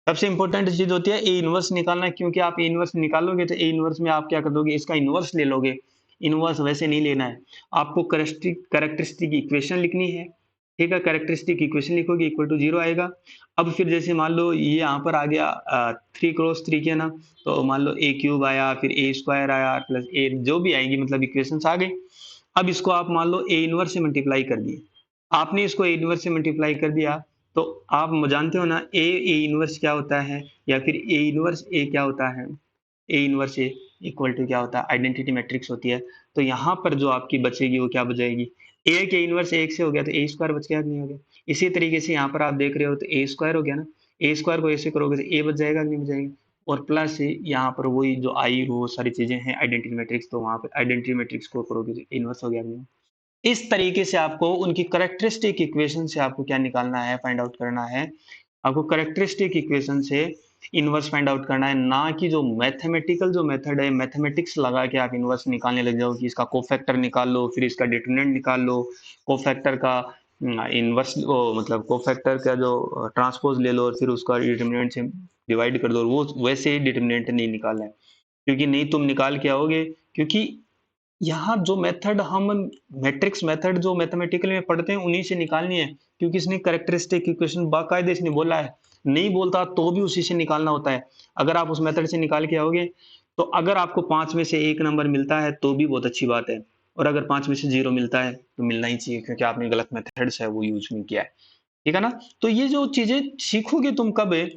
सबसे इंपॉर्टेंट चीज होती है ए इनवर्स निकालना, क्योंकि आप ए इनवर्स निकालोगे तो ए इनवर्स में आप क्या कर दोगे, इसका इनवर्स ले लोगे। इनवर्स वैसे नहीं लेना है, आपको कैरेक्टरिस्टिक इक्वेशन लिखनी है। ठीक है, कैरेक्टरिस्टिक इक्वेशन लिखोगे, इक्वल टू 0 आएगा। अब फिर जैसे मान लो ये यहाँ पर आ गया 3 × 3 किया ना, तो मान लो ए क्यूब आया, फिर ए स्क्वायर आया, प्लस ए जो भी आएगी, मतलब इक्वेशन आ गई। अब इसको आप मान लो ए इनवर्स से मल्टीप्लाई कर दिए, आपने इसको ए इनवर्स से मल्टीप्लाई कर दिया, तो आप जानते हो ना ए इनवर्स क्या होता है, या फिर ए इनवर्स ए क्या होता है, A inverse A equal to क्या होता है, आइडेंटिटी मैट्रिक्स होती है। तो यहाँ पर जो आपकी बचेगी वो क्या बचेगी, ए के इनवर्स एक से हो गया तो ए स्क्वायर बच गया कि नहीं हो गया। इसी तरीके से यहाँ पर आप देख रहे हो तो ए स्क्वायर हो गया ना, ए स्क्वायर को ऐसे करोगे तो ए बच जाएगा कि नहीं बच जाएगा। और प्लस यहाँ पर वही जो आई वो सारी चीजें हैं आइडेंटिटी मैट्रिक्स, तो वहां पर आइडेंटिटी मैट्रिक्स को करोगे तो इनवर्स हो गया कि नहीं। इस तरीके से आपको उनकी करेक्टरिस्टिक इक्वेशन से आपको क्या निकालना है, फाइंड आउट करना है। आपको करेक्टरिस्टिक इक्वेशन से इनवर्स फाइंड आउट करना है, ना कि जो मैथमेटिकल जो मेथड है मैथमेटिक्स लगा के आप इनवर्स निकालने लग जाओ कि इसका कोफैक्टर निकाल लो फिर इसका डिटरमिनेंट निकाल लो, कोफैक्टर का इनवर्स मतलब कोफैक्टर का जो ट्रांसपोज ले लो और फिर उसका डिटरमिनेंट से डिवाइड कर दो, वो वैसे ही डिटरमिनेंट नहीं निकालना है, क्योंकि नहीं तुम निकाल के आओगे। क्योंकि यहाँ जो मेथड हम मैट्रिक्स मेथड जो मैथमेटिकल में पढ़ते हैं उन्हीं से निकालनी है, क्योंकि इसने करेक्टरिस्टिक इक्वेशन बाकायदे इसने बोला है, नहीं बोलता तो भी उसी से निकालना होता है। अगर आप उस मेथड से निकाल के आओगे तो अगर आपको 5 में से 1 नंबर मिलता है तो भी बहुत अच्छी बात है, और अगर 5 में से 0 मिलता है तो मिलना ही चाहिए, क्योंकि आपने गलत मेथड्स है वो यूज नहीं किया है। ठीक है ना। तो ये जो चीजें सीखोगे तुम कब है,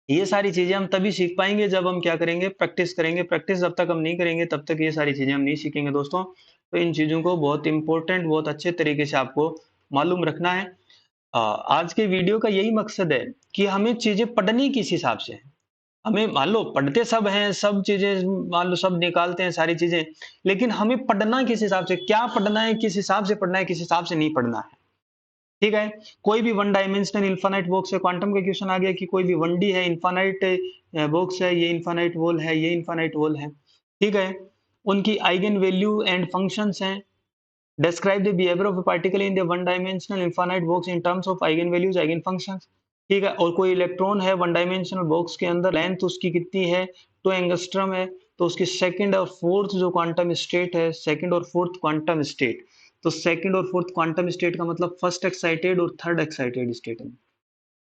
ये सारी चीजें हम तभी सीख पाएंगे जब हम क्या करेंगे, प्रैक्टिस करेंगे। प्रैक्टिस जब तक हम नहीं करेंगे तब तक ये सारी चीजें हम नहीं सीखेंगे दोस्तों। तो इन चीजों को बहुत इंपॉर्टेंट बहुत अच्छे तरीके से आपको मालूम रखना है। आज के वीडियो का यही मकसद है कि हमें चीजें पढ़नी किस हिसाब से है। हमें मान लो पढ़ते सब हैं, सब चीजें मान लो सब निकालते हैं सारी चीजें, लेकिन हमें पढ़ना किस हिसाब से, क्या पढ़ना है, किस हिसाब से पढ़ना है, किस हिसाब से नहीं पढ़ना है। ठीक है। कोई भी वन डायमेंशनल इन्फानाइट बॉक्स है, क्वांटम का क्वेश्चन आ गया कि कोई भी 1D है, इन्फानाइट बॉक्स है, ये इन्फानाइट वॉल है, ये इन्फानाइट वॉल है। ठीक है। उनकी आइगन वैल्यू एंड फंक्शंस हैं। describe the behavior of a particle in the one dimensional infinite box in terms of eigen values eigen functions। ठीक है। और कोई इलेक्ट्रॉन है वन डायमेंशनल बॉक्स के अंदर, लेंथ उसकी कितनी है, 2 एंगस्ट्रम है, तो उसकी सेकंड और फोर्थ जो क्वांटम स्टेट है, सेकंड और फोर्थ क्वांटम स्टेट, तो सेकंड और फोर्थ क्वांटम स्टेट का मतलब फर्स्ट एक्साइटेड और थर्ड एक्साइटेड स्टेट है।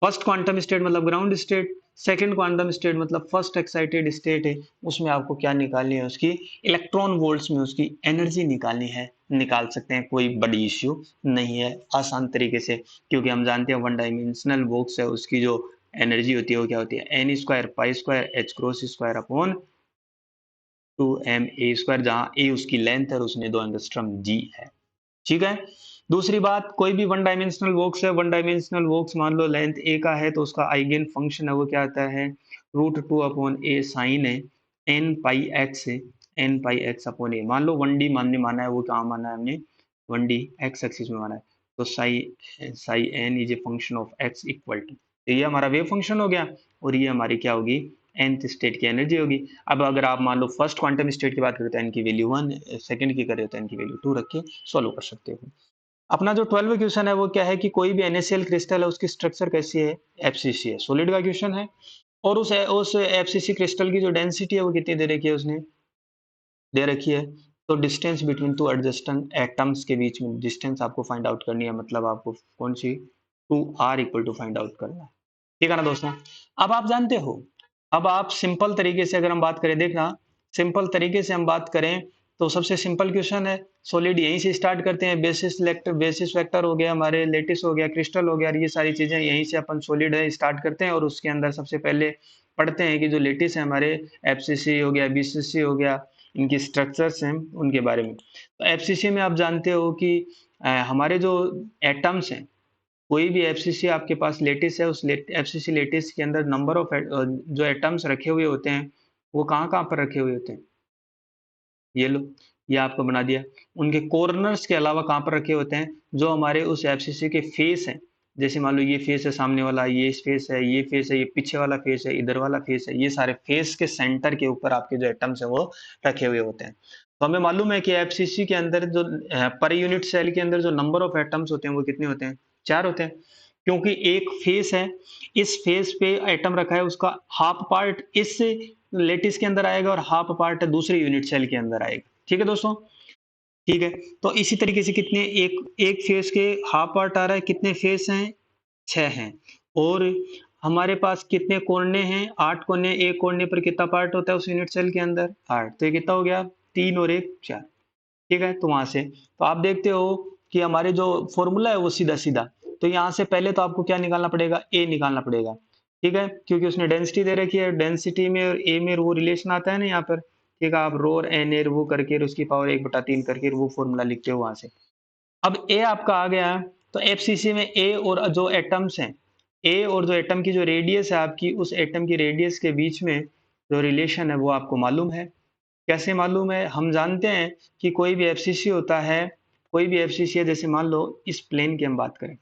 फर्स्ट क्वांटम स्टेट मतलब ground state, second quantum state मतलब फर्स्ट एक्साइटेड स्टेट है। उसमें आपको क्या निकालनी है, उसकी इलेक्ट्रॉन वोल्ट्स में उसकी एनर्जी निकालनी है। निकाल सकते हैं, कोई बड़ी इश्यू नहीं है, आसान तरीके से। क्योंकि हम जानते हैं वन डायमेंशनल बॉक्स है, उसकी जो एनर्जी होती है वो क्या होती है, n square pi square h cross square upon 2m a square, जहां ए उसकी लेंथ है और उसने 2 एंगस्ट्रॉम जी है। ठीक है। दूसरी बात, कोई भी वन डायमेंशनल बॉक्स है, वन डायमेंशनल बॉक्स मान लो लेंथ ए का है, तो उसका आइगन फंक्शन है वो क्या आता है, √2/a साइन है n पाई x अपॉन ए। मान लो 1D मानने माना है, वो क्या माना है हमने, 1D एक्स एक्सिस में माना है, तो psi n is a function of x equal to, तो ये हमारा वेव फंक्शन हो गया, और ये हमारी क्या होगी, nth स्टेट की एनर्जी होगी। अब अगर आप मान लो फर्स्ट क्वांटम स्टेट की बात करते हैं, n की वैल्यू 1, सेकंड की करें तो n की वैल्यू 2 रख के सॉल्व कर सकते हो। अपना जो 12 क्वेश्चन है वो क्या है कि कोई भी NaCl क्रिस्टल है उसकी स्ट्रक्चर कैसी है, FCC है, सॉलिड का क्वेश्चन है। और उस FCC क्रिस्टल की जो डेंसिटी है वो कितनी दे रखी है, उसने दे रखी है। तो distance between two adjacent atoms के बीच में डिस्टेंस आपको फाइंड आउट करनी है, मतलब आपको कौन सी 2r equal to find out करना है। ठीक है ना दोस्तों। अब आप जानते हो, अब आप सिंपल तरीके से अगर हम बात करें, देखना सिंपल तरीके से हम बात करें तो सबसे सिंपल क्वेश्चन है, सॉलिड यहीं से स्टार्ट करते हैं, बेसिस लेक्टर बेसिस वेक्टर हो गया, हमारे लेटिस हो गया, क्रिस्टल हो गया, ये सारी चीजें यहीं से अपन सॉलिड है स्टार्ट करते हैं। और उसके अंदर सबसे पहले पढ़ते हैं कि जो लेटिस है हमारे, FCC हो गया, BCC हो गया, इनकी स्ट्रक्चर्स हैं उनके बारे में। तो FCC में आप जानते हो कि हमारे जो एटम्स हैं, कोई भी FCC आपके पास लेटिस है, उस FCC लेटिस के अंदर नंबर ऑफ जो एटम्स रखे हुए होते हैं वो कहाँ कहाँ पर रखे हुए होते हैं, ये लो, ये आपको बना दिया। उनके कॉर्नर्स के अलावा कहाँ पर रखे होते हैं, जो हमारे उस FCC के फेस हैं, जैसे मान लो ये फेस है सामने वाला, ये फेस है, ये फेस है, ये पीछे वाला फेस है, इधर वाला फेस है, ये सारे फेस के सेंटर के ऊपर आपके जो एटम्स है वो रखे हुए होते हैं। तो हमें मालूम है कि FCC के अंदर जो पर यूनिट सेल के अंदर जो नंबर ऑफ एटम्स होते हैं वो कितने होते हैं, 4 होते हैं। क्योंकि एक फेस है, इस फेस पे एटम रखा है, उसका हाफ पार्ट इस लेटिस के अंदर आएगा और हाफ पार्ट दूसरे यूनिट सेल के अंदर आएगा। ठीक है दोस्तों। ठीक है। तो इसी तरीके से कितने, एक एक फेस के हाफ पार्ट आ रहा है, कितने फेस हैं, 6 हैं। और हमारे पास कितने कोने हैं, 8 कोने, एक कोने पर कितना पार्ट होता है उस यूनिट सेल के अंदर, 8, तो ये कितना हो गया, 3 और 1 4। ठीक है। तो वहां से तो आप देखते हो कि हमारे जो फॉर्मूला है वो सीधा सीधा, तो यहाँ से पहले तो आपको क्या निकालना पड़ेगा, ए निकालना पड़ेगा। ठीक है। क्योंकि उसने डेंसिटी दे रखी है, डेंसिटी में और ए में वो रिलेशन आता है ना यहाँ पर। ठीक है। आप रो और एन एर वो करके उसकी पावर 1/3 करके वो फॉर्मूला लिखते हो वहां से। अब ए आपका आ गया, तो एफसीसी में ए और जो एटम्स हैं, ए और जो एटम की जो रेडियस है आपकी, उस एटम की रेडियस के बीच में जो रिलेशन है वो आपको मालूम है। कैसे मालूम है? हम जानते हैं कि कोई भी एफसीसी होता है, कोई भी एफसीसी है, जैसे मान लो इस प्लेन की हम बात करें,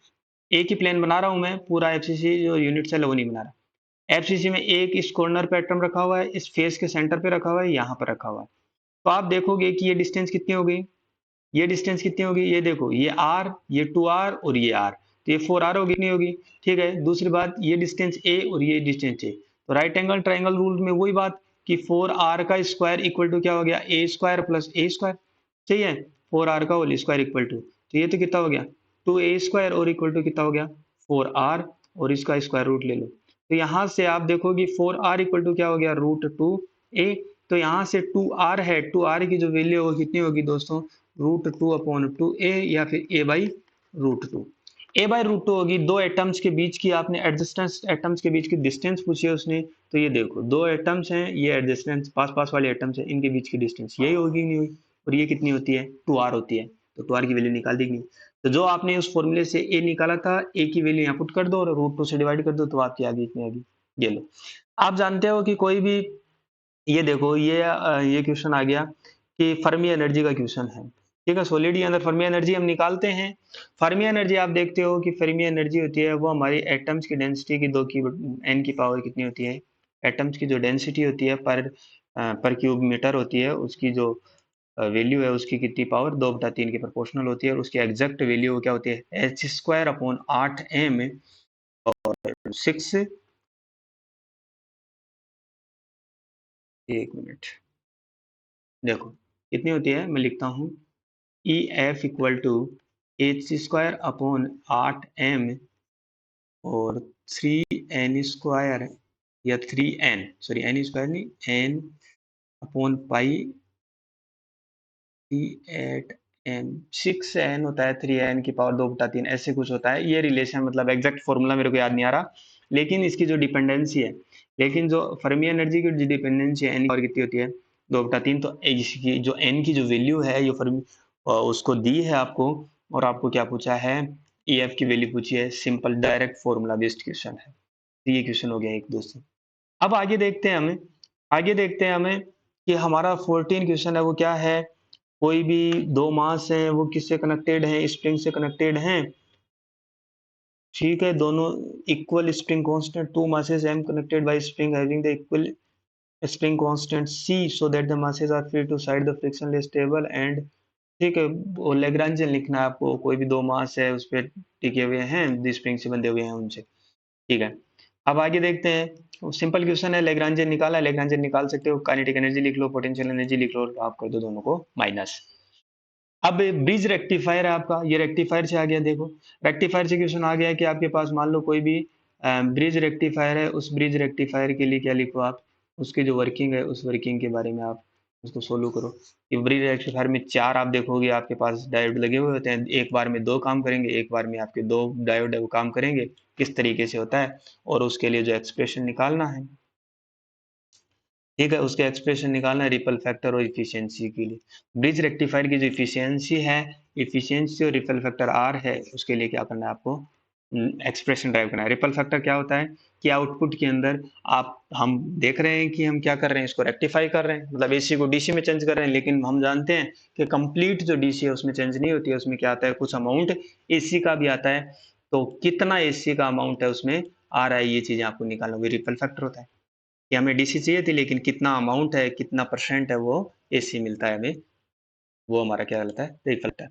एक ही प्लेन बना रहा हूं मैं, पूरा एफसीसी जो यूनिट सेल है वो नहीं बना रहा। एफसीसी में एक इस कॉर्नर पे एटम रखा हुआ है, इस फेस के सेंटर पे रखा हुआ है, यहाँ पर रखा हुआ है। तो आप देखोगे कि ये डिस्टेंस कितनी हो गई, ये डिस्टेंस कितनी होगी, ये देखो, ये आर, ये 2r और ये आर, तो ये 4r होगी, कितनी होगी? ठीक है। दूसरी बात, ये डिस्टेंस ए और ये डिस्टेंस ए, तो राइट एंगल ट्राइंगल रूल में वही बात कि 4r का स्क्वायर इक्वल टू क्या हो गया, ए स्क्वायर प्लस ए स्क्वायर। सही है, 4r का होल स्क्वायर इक्वल टू, तो ये तो कितना हो गया, 2a स्क्वायर, और इक्वल टू कितना हो गया, 4r, और इसका स्क्वायर रूट ले लो। तो यहाँ से आप देखोगे 4r इक्वल टू क्या हो गया, √2a। तो यहाँ से 2r है, 2r की जो वैल्यू होगी कितनी होगी दोस्तों, √2/2a, या फिर a/√2। a/√2 होगी। दो एटम्स के बीच की आपने एडजस्टेंस, एटम्स के बीच की डिस्टेंस पूछी है उसने, तो ये देखो दो एटम्स हैं, ये एडजस्टेंस पास पास वाले एटम्स हैं, इनके बीच की डिस्टेंस यही होगी, नहीं हुई? और ये कितनी होती है, 2r होती है। तो 2r की वैल्यू निकाल देंगे। तो जो आपने उस फॉर्मूले से a निकाला था, a की वैल्यू यहाँ पुट कर दो और √2 से डिवाइड कर दो, तो आपकी आगे इतनी आएगी। ये लो। आप जानते हो कि कोई भी, ये देखो, ये क्वेश्चन आ गया कि फर्मी एनर्जी का क्वेश्चन है। ठीक है, सॉलिड के अंदर फर्मी एनर्जी हम निकालते हैं। फर्मी एनर्जी आप देखते हो कि फर्मी एनर्जी होती है वो हमारी एटम्स की डेंसिटी की 2 की n की पावर कितनी होती है, एटम्स की जो डेंसिटी होती है पर क्यूब मीटर होती है, उसकी जो वैल्यू है उसकी कितनी पावर 2/3 के प्रोपोर्शनल होती है, और उसकी एग्जैक्ट वैल्यू क्या होती है, h²/8m और 6, एक मिनट, देखो कितनी होती है, मैं लिखता हूँ, E F equal to h²/8m और 3n² या 3n, सॉरी n स्क्वायर नहीं, n/पाई 8m, 6n होता है, 3n की पावर 2/3, ऐसे कुछ होता है ये रिलेशन। मतलब एग्जैक्ट फॉर्मूला मेरे को याद नहीं आ रहा, लेकिन इसकी जो डिपेंडेंसी है, लेकिन जो फर्मी एनर्जी की डिपेंडेंसी है, n की पावर कितनी होती है, 2/3। तो इसकी जो n की जो वैल्यू है, ये फर्मी उसको दी है आपको, और आपको क्या पूछा है, EF की वैल्यू पूछी है। Simple direct formula based question है। तो ये क्वेश्चन हो गया एक दोस्तों। अब आगे देखते हैं हमें, आगे देखते हैं हमें कि हमारा 14 क्वेश्चन है वो क्या है। कोई भी दो मास हैं, वो किससे कनेक्टेड हैं, स्प्रिंग से कनेक्टेड हैं। ठीक है, दोनों equal spring constant, two masses m connected by spring having the equal spring constant c so that the masses are free to side the frictionless table and, ठीक है, वो लैग्रांजियन लिखना है आपको। कोई भी दो मास है उस पर टिके हुए हैं, जो स्प्रिंग से बंधे हुए हैं उनसे। ठीक है, अब आगे देखते हैं। सिंपल क्वेश्चन है, लैग्रांजियन निकाला, लैग्रांजियन निकाल सकते हो, काइनेटिक एनर्जी लिख लो, पोटेंशियल एनर्जी लिख लो, आप कर दो दोनों को माइनस। अब ब्रिज रेक्टिफायर है आपका, ये रेक्टिफायर से आ गया। देखो रेक्टिफायर से क्वेश्चन आ गया कि आपके पास मान लो कोई भी ब्रिज रेक्टिफायर है, उस ब्रिज रेक्टिफायर के लिए क्या लिखो आप, उसकी जो वर्किंग है उस वर्किंग के बारे में आप उसको सोल्व करो। कि ब्रिज रेक्टिफायर में चार आप देखोगे आपके पास डायोड लगे हुए होते हैं, एक बार में दो काम करेंगे, एक बार में आपके दो डायोड है वो काम करेंगे, किस तरीके से होता है, और उसके लिए जो एक्सप्रेशन निकालना है। ठीक है, उसके एक्सप्रेशन निकालना है रिपल फैक्टर और इफिशियंसी के लिए। ब्रिज रेक्टिफायर की जो इफिशियंसी है, इफिशियंसी और रिपल फैक्टर आर है, उसके लिए क्या करना है आपको, एक्सप्रेशन ड्राइव करना है। रिपल फैक्टर क्या होता है कि आउटपुट के अंदर आप, हम देख रहे हैं कि हम क्या कर रहे हैं, इसको रेक्टिफाई कर रहे हैं, मतलब एसी को डीसी में चेंज कर रहे हैं, लेकिन हम जानते हैं कि कंप्लीट जो डीसी है उसमें चेंज नहीं होती है, उसमें क्या आता है, कुछ अमाउंट एसी का भी आता है। तो कितना एसी का अमाउंट है उसमें आ रहा है, ये चीजें आपको निकालना होगी, रिपल फैक्टर होता है। कि हमें डीसी चाहिए थी, लेकिन कितना अमाउंट है, कितना परसेंट है वो एसी मिलता है हमें, वो हमारा क्या रहता है, रिफ्लेक्टर।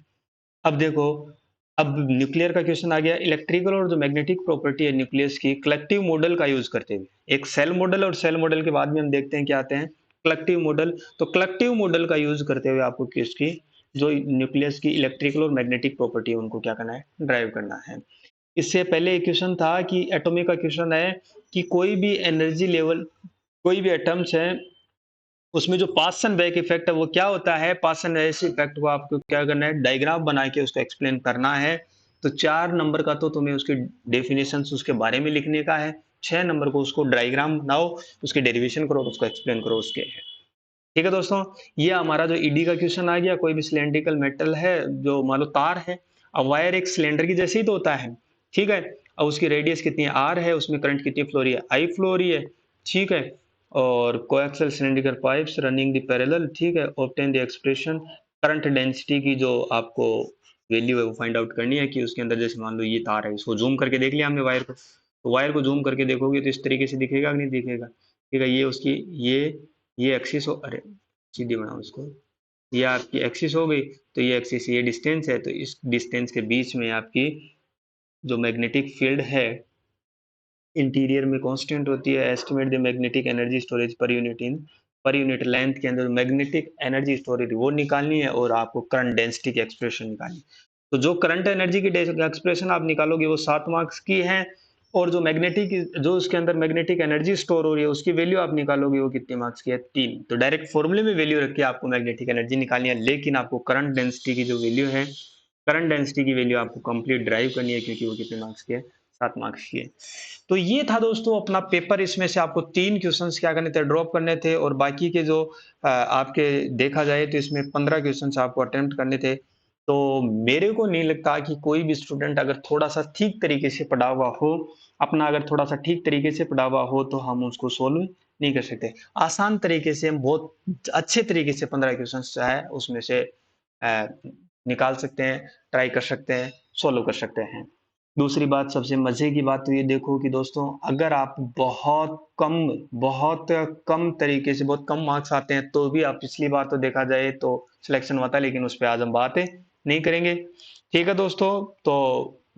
अब देखो, अब न्यूक्लियर का क्वेश्चन आ गया। इलेक्ट्रिकल और जो मैग्नेटिक प्रॉपर्टी है न्यूक्लियस की, कलेक्टिव मॉडल का यूज करते हुए, एक सेल मॉडल, और सेल मॉडल के बाद में हम देखते हैं क्या आते हैं, कलेक्टिव मॉडल। तो कलेक्टिव मॉडल का यूज करते हुए आपको किसकी, जो न्यूक्लियस की इलेक्ट्रिकल और मैग्नेटिक प्रॉपर्टी है उनको क्या करना है, ड्राइव करना है। इससे पहले एक क्वेश्चन था कि एटॉमिक का क्वेश्चन है कि कोई भी एनर्जी लेवल, कोई भी एटम्स है, उसमें जो पासन बैक इफेक्ट है वो क्या होता है, पासन बैक इफेक्ट को आपको क्या करना है, डायग्राम बना के उसको एक्सप्लेन करना है। तो 4 नंबर का तो तुम्हें उसकी डेफिनेशन उसके बारे में लिखने का है, 6 नंबर को उसको डायग्राम बनाओ, उसके डेरिवेशन करो, उसको एक्सप्लेन करो उसके। ठीक है दोस्तों, ये हमारा जो ईडी का क्वेश्चन आ गया। कोई भी सिलेंड्रिकल मेटल है, जो मान लो तार है, अब वायर एक सिलेंडर की जैसे ही तो होता है, ठीक है। अब उसकी रेडियस कितनी है, आर है, उसमें करंट कितनी फ्लो रही है, आई फ्लो रही है, ठीक है। और coaxial cylindrical pipes running the parallel, ठीक है। Obtain the expression, current density की जो आपको वैल्यू है वो फाइंड आउट करनी है कि उसके अंदर, जैसे मान लो ये तार है, इसको जूम करके देख लिया हमने वायर को, तो वायर को जूम करके देखोगे तो इस तरीके से दिखेगा कि नहीं दिखेगा, ठीक है। ये उसकी ये ये एक्सिस हो, अरे सीधी बनाओ इसको, ये आपकी एक्सिस हो गई, तो ये एक्सिस, ये डिस्टेंस है, तो इस डिस्टेंस के बीच में आपकी जो मैग्नेटिक फील्ड है इंटीरियर में कांस्टेंट होती है। Estimate the magnetic energy storage per unit in, per unit length के अंदर मैग्नेटिक एनर्जी स्टोरेज वो निकालनी है, और आपको करंट डेंसिटी की एक्सप्रेशन निकालनी। तो जो करंट एनर्जी की एक्सप्रेशन आप निकालोगे वो 7 मार्क्स की है, और जो मैग्नेटिक, जो उसके अंदर मैग्नेटिक एनर्जी स्टोर हो रही है उसकी वैल्यू आप निकालोगे वो कितने मार्क्स की है, 3। तो डायरेक्ट फॉर्मूले में वैल्यू रख के आपको मैग्नेटिक एनर्जी निकालनी है, लेकिन आपको करंट डेंसिटी की जो वैल्यू है, करंट डेंसिटी की वैल्यू आपको कंप्लीट ड्राइव करनी है, क्योंकि वो कितने मार्क्स की है, 7 मार्क्स की है। तो ये था दोस्तों अपना पेपर। इसमें से आपको 3 क्वेश्चंस क्या करने थे, ड्रॉप करने थे, और बाकी के जो आपके देखा जाए तो इसमें 15 क्वेश्चंस आपको अटेम्प्ट करने थे। तो मेरे को नहीं लगता कि कोई भी स्टूडेंट अगर थोड़ा सा ठीक तरीके से पढ़ा हुआ हो, अपना अगर थोड़ा सा ठीक तरीके से पढ़ा हुआ हो, तो हम उसको सोल्व नहीं कर सकते। आसान तरीके से हम बहुत अच्छे तरीके से 15 क्वेश्चंस जो है उसमें से अ, निकाल सकते हैं, ट्राई कर सकते हैं, सोल्व कर सकते हैं। दूसरी बात, सबसे मजे की बात तो ये देखो कि दोस्तों, अगर आप बहुत कम तरीके से, बहुत कम मार्क्स आते हैं, तो भी आप, पिछली बार तो देखा जाए तो सिलेक्शन हुआ था, लेकिन उस पर आज हम बातें नहीं करेंगे, ठीक है दोस्तों। तो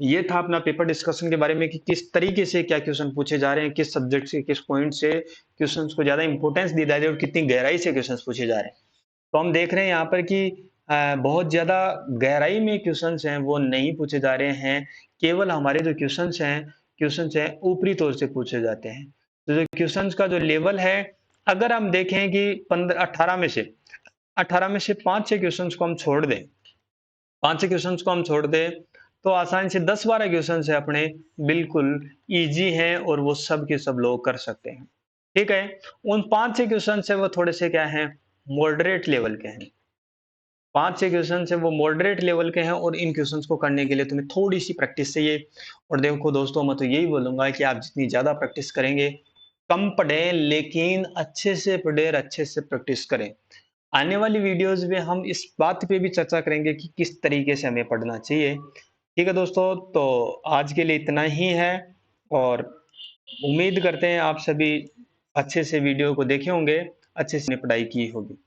ये था अपना पेपर डिस्कशन के बारे में कि किस तरीके से क्या क्वेश्चन पूछे जा रहे हैं, किस सब्जेक्ट से, किस पॉइंट से क्वेश्चन को ज्यादा इंपॉर्टेंस दी जा रही है, और कितनी गहराई से क्वेश्चन पूछे जा रहे हैं। तो हम देख रहे हैं यहाँ पर कि बहुत ज़्यादा गहराई में क्वेश्चंस हैं वो नहीं पूछे जा रहे हैं, केवल हमारे जो क्वेश्चंस हैं ऊपरी तौर से पूछे जाते हैं। तो जो क्वेश्चंस का जो लेवल है, अगर हम देखें कि 15 18 में से 5-6 क्वेश्चंस को हम छोड़ दें, 5-6 क्वेश्चंस को हम छोड़ दें, तो आसानी से 10-12 क्वेश्चंस है अपने, बिल्कुल ईज़ी हैं, और वो सब के सब लोग कर सकते हैं, ठीक है। उन 5-6 क्वेश्चंस है वो थोड़े से क्या हैं, मॉडरेट लेवल के हैं। 5-6 क्वेश्चन है वो मॉडरेट लेवल के हैं, और इन क्वेश्चंस को करने के लिए तुम्हें थोड़ी सी प्रैक्टिस चाहिए। और देखो दोस्तों, मैं तो यही बोलूंगा कि आप जितनी ज्यादा प्रैक्टिस करेंगे, कम पढ़ें लेकिन अच्छे से पढ़ें और अच्छे से प्रैक्टिस करें। आने वाली वीडियोस में हम इस बात पे भी चर्चा करेंगे कि किस तरीके से हमें पढ़ना चाहिए, ठीक है दोस्तों। तो आज के लिए इतना ही है, और उम्मीद करते हैं आप सभी अच्छे से वीडियो को देखे होंगे, अच्छे से पढ़ाई की होगी।